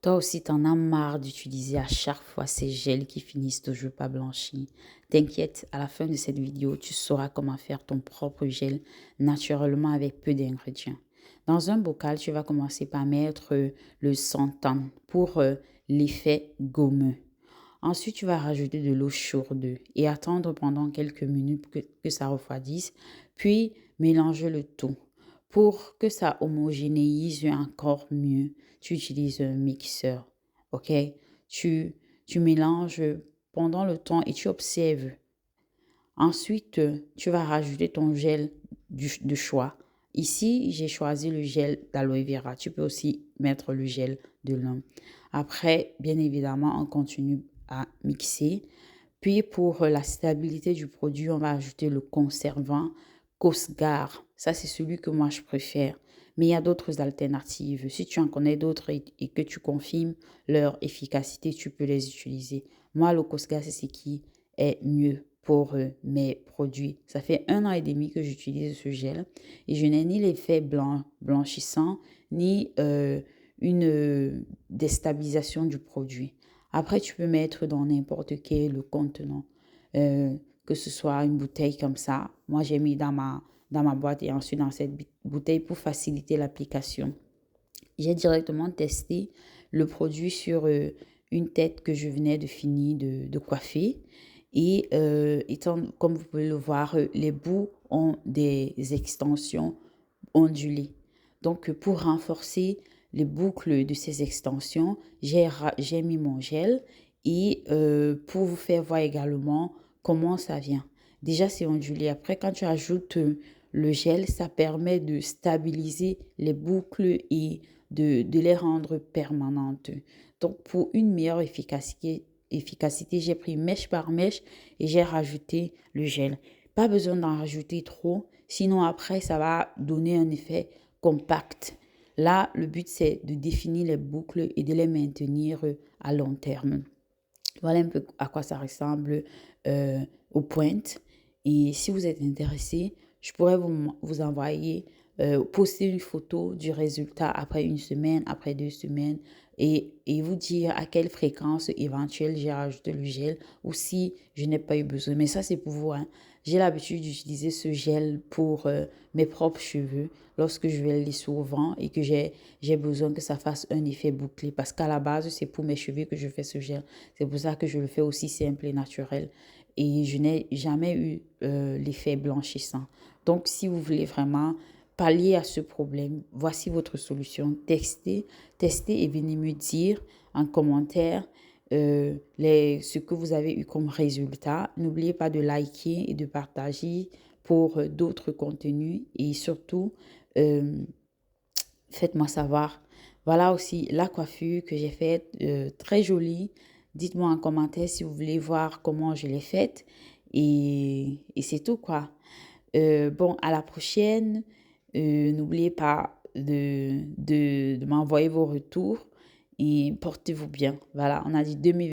Toi aussi, t'en as marre d'utiliser à chaque fois ces gels qui finissent toujours pas blanchis. T'inquiète, à la fin de cette vidéo, tu sauras comment faire ton propre gel naturellement avec peu d'ingrédients. Dans un bocal, tu vas commencer par mettre le santan pour l'effet gommeux. Ensuite, tu vas rajouter de l'eau chaude et attendre pendant quelques minutes que ça refroidisse, puis mélanger le tout. Pour que ça homogénéise encore mieux, tu utilises un mixeur, ok? Tu, tu mélanges pendant le temps et tu observes. Ensuite, tu vas rajouter ton gel de choix. Ici, j'ai choisi le gel d'aloe vera. Tu peux aussi mettre le gel de lin. Après, bien évidemment, on continue à mixer. Puis, pour la stabilité du produit, on va ajouter le conservant Cosgar. Ça, c'est celui que moi, je préfère. Mais il y a d'autres alternatives. Si tu en connais d'autres et que tu confirmes leur efficacité, tu peux les utiliser. Moi, le Cosgar, c'est ce qui est mieux pour mes produits. Ça fait 1 an et demi que j'utilise ce gel et je n'ai ni l'effet blanchissant ni une déstabilisation du produit. Après, tu peux mettre dans n'importe quel contenant, euh, que ce soit une bouteille comme ça. Moi, j'ai mis dans ma boîte et ensuite dans cette bouteille pour faciliter l'application. J'ai directement testé le produit sur une tête que je venais de finir de coiffer. Et étant, comme vous pouvez le voir, les bouts ont des extensions ondulées. Donc, pour renforcer les boucles de ces extensions, j'ai mis mon gel et pour vous faire voir également comment ça vient. Déjà, c'est ondulé. Après, quand tu ajoutes le gel, ça permet de stabiliser les boucles et de les rendre permanentes. Donc, pour une meilleure efficacité, j'ai pris mèche par mèche et j'ai rajouté le gel. Pas besoin d'en rajouter trop, sinon après, ça va donner un effet compact. Là, le but, c'est de définir les boucles et de les maintenir à long terme. Voilà un peu à quoi ça ressemble aux pointes. Et si vous êtes intéressé, je pourrais vous envoyer, poster une photo du résultat après une semaine, après 2 semaines et vous dire à quelle fréquence éventuelle j'ai rajouté le gel ou si je n'ai pas eu besoin. Mais ça, c'est pour vous, hein. J'ai l'habitude d'utiliser ce gel pour mes propres cheveux lorsque je vais les souvent et que j'ai besoin que ça fasse un effet bouclé. Parce qu'à la base, c'est pour mes cheveux que je fais ce gel. C'est pour ça que je le fais aussi simple et naturel. Et je n'ai jamais eu l'effet blanchissant. Donc, si vous voulez vraiment pallier à ce problème, voici votre solution. Testez et venez me dire en commentaire ce que vous avez eu comme résultat. N'oubliez pas de liker et de partager pour d'autres contenus et surtout, faites-moi savoir. Voilà aussi la coiffure que j'ai faite, très jolie. Dites-moi en commentaire si vous voulez voir comment je l'ai faite. Et c'est tout, quoi. Bon, à la prochaine. N'oubliez pas de m'envoyer vos retours et portez-vous bien. Voilà, on a dit 2020.